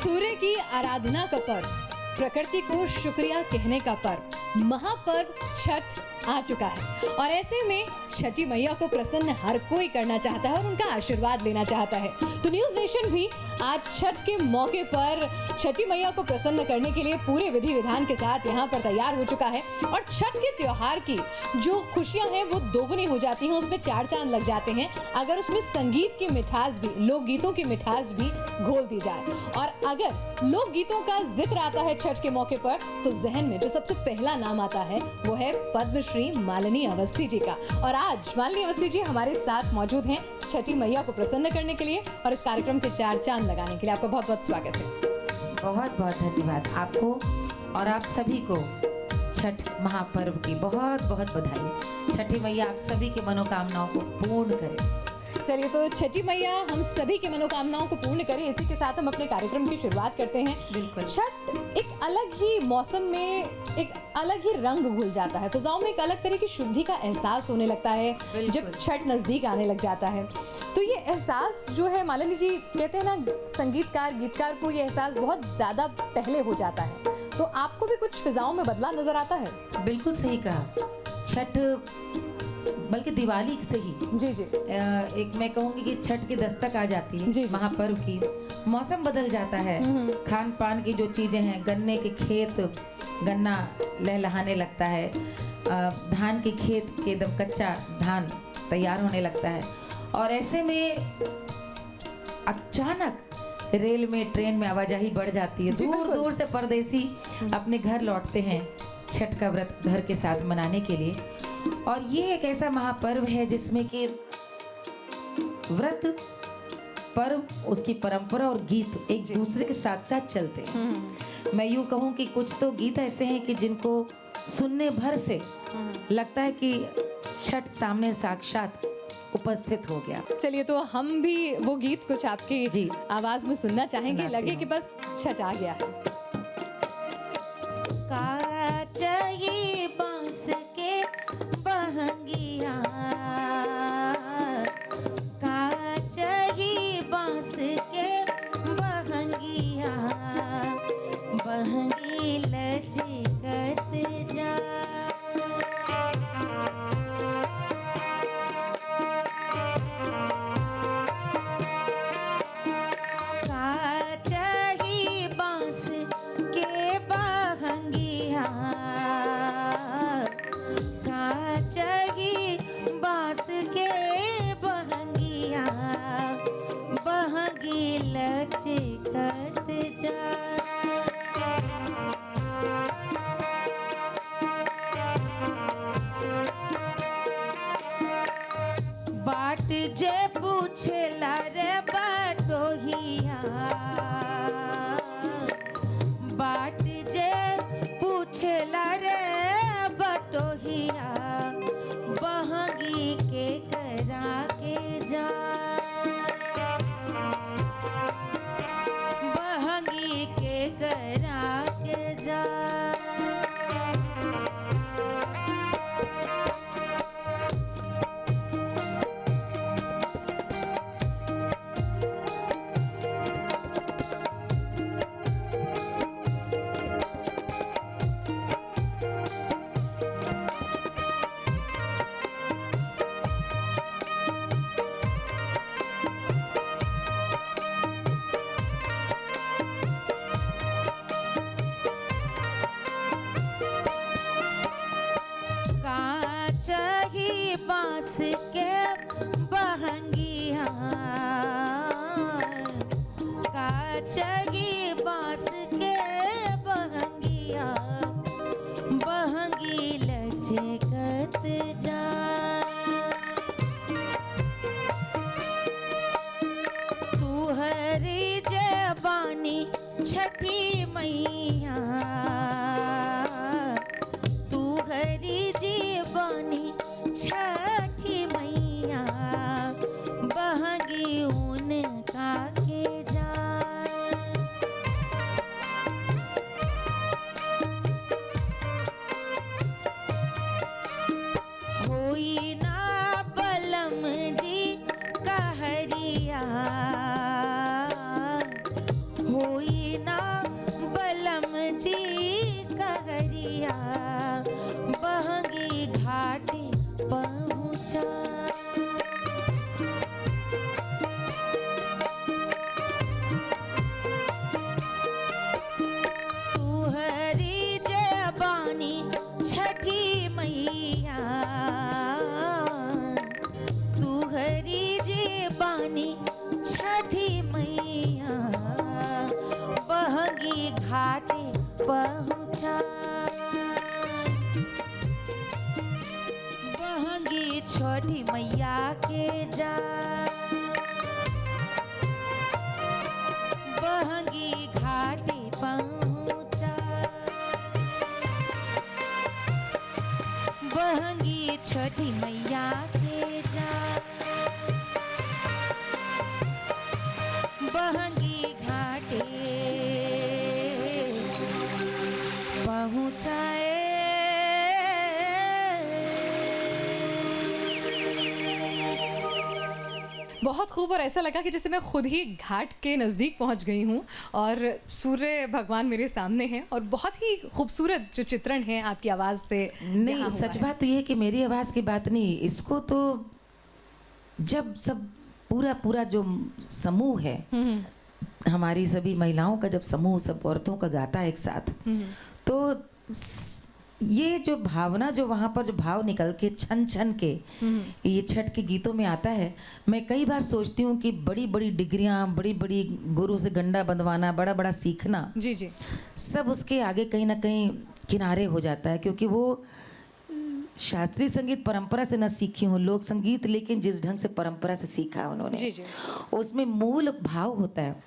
सूर्य की आराधना का पर्व, प्रकृति को शुक्रिया कहने का पर्व, महापर्व छठ आ चुका है और ऐसे में छठी मैया को प्रसन्न हर कोई करना चाहता है और उनका आशीर्वाद लेना चाहता है। तो न्यूज़ नेशन भी आज छठ के मौके पर छठी मैया को प्रसन्न करने के लिए पूरे विधि विधान के साथ यहाँ पर तैयार हो चुका है और छठ के त्योहार की जो खुशियाँ हैं वो दोगुनी हो जाती हैं, उसमें चार चांद लग जाते हैं अगर उसमें संगीत की मिठास भी, लोकगीतों की मिठास भी घोल दी जाए। और अगर लोकगीतों का जिक्र आता है छठ के मौके पर तो जहन में जो सबसे पहला नाम आता है वो है पद्मश्री मालिनी अवस्थी जी का। और आज मालिनी अवस्थी जी हमारे साथ मौजूद हैं छठी मैया को प्रसन्न करने के लिए और इस कार्यक्रम के चार चांद लगाने के लिए। आपका बहुत बहुत स्वागत है। बहुत बहुत धन्यवाद आपको और आप सभी को छठ महापर्व की बहुत बहुत बधाई। छठी मैया आप सभी की मनोकामनाओं को पूर्ण करे। चलिए, तो छठी मैया हम सभी की मनोकामनाओं को पूर्ण करें, इसी के साथ हम अपने कार्यक्रम की शुरुआत करते हैं। बिल्कुल। छठ एक अलग ही मौसम में एक अलग ही रंग घुल जाता है, फिजाओं में एक अलग तरह की शुद्धि का एहसास होने लगता है जब छठ नजदीक आने लग जाता है। तो ये एहसास जो है मालिनी जी कहते हैं ना, संगीतकार गीतकार को ये एहसास बहुत ज्यादा पहले हो जाता है, तो आपको भी कुछ फिजाओं में बदलाव नजर आता है? बिल्कुल सही कहा। छठ बल्कि दिवाली से ही जी जी एक मैं कहूँगी कि छठ की दस्तक आ जाती है। जी। महापर्व की मौसम बदल जाता है। खान पान की जो चीज़ें हैं, गन्ने के खेत, गन्ना लहलहाने लगता है, धान के खेत के एकदम कच्चा धान तैयार होने लगता है और ऐसे में अचानक रेल में ट्रेन में आवाजाही बढ़ जाती है। दूर दूर से परदेसी अपने घर लौटते हैं छठ का व्रत घर के साथ मनाने के लिए। और ये एक ऐसा महापर्व है जिसमें कि व्रत, पर्व, उसकी परंपरा और गीत एक दूसरे के साथ साथ चलते हैं। मैं यूँ कहूँ कि कुछ तो गीत ऐसे हैं कि जिनको सुनने भर से लगता है कि छठ सामने साक्षात उपस्थित हो गया। चलिए, तो हम भी वो गीत कुछ आपकी जी आवाज में सुनना चाहेंगे। लगे कि बस छठ आ गया है। काचही बांस के बहंगिया, काचही बांस के बहंगिया, बहंगी लचकत जा। काचही बांस के बहंगिया, काचही बांस के बहंगिया, बहंगी लचकत जा। बाट जे पूछेला रे बटोहिया, बाट जे पूछेला रे बटोहिया, बहंगी के करा के जा, बहंगी के करा के जा। काचही बांस के बहंगिया, काचही बांस के बहंगिया, बहंगी लचकत जा। तू हरी जबानी छठी मैया, तू हरी जीवानी छठी मैया, बहंगी उनका के जा। होई ना बलम जी कहरिया, होई बहंगी घाटे पहुँचा, बहंगी छठी मैया के जा, बहंगी घाटे पहुँचाए। बहुत खूब, और ऐसा लगा कि जैसे मैं खुद ही घाट के नज़दीक पहुंच गई हूं और सूर्य भगवान मेरे सामने हैं और बहुत ही खूबसूरत जो चित्रण है आपकी आवाज़ से नहीं, यहाँ हुआ सच है। बात तो ये है कि मेरी आवाज़ की बात नहीं, इसको तो जब सब पूरा जो समूह है, हमारी सभी महिलाओं का जब समूह सब औरतों का गाता है एक साथ, तो ये जो भावना, जो वहाँ पर जो भाव निकल के छन छन के ये छठ के गीतों में आता है, मैं कई बार सोचती हूँ कि बड़ी बड़ी डिग्रियाँ, बड़ी बड़ी गुरु से गंडा बंधवाना, बड़ा बड़ा सीखना, जी जी, सब उसके आगे कहीं ना कहीं किनारे हो जाता है, क्योंकि वो शास्त्रीय संगीत परंपरा से न सीखी हूँ, लोक संगीत लेकिन जिस ढंग से परंपरा से सीखा उन्होंने, जी जी, उसमें मूल भाव होता है।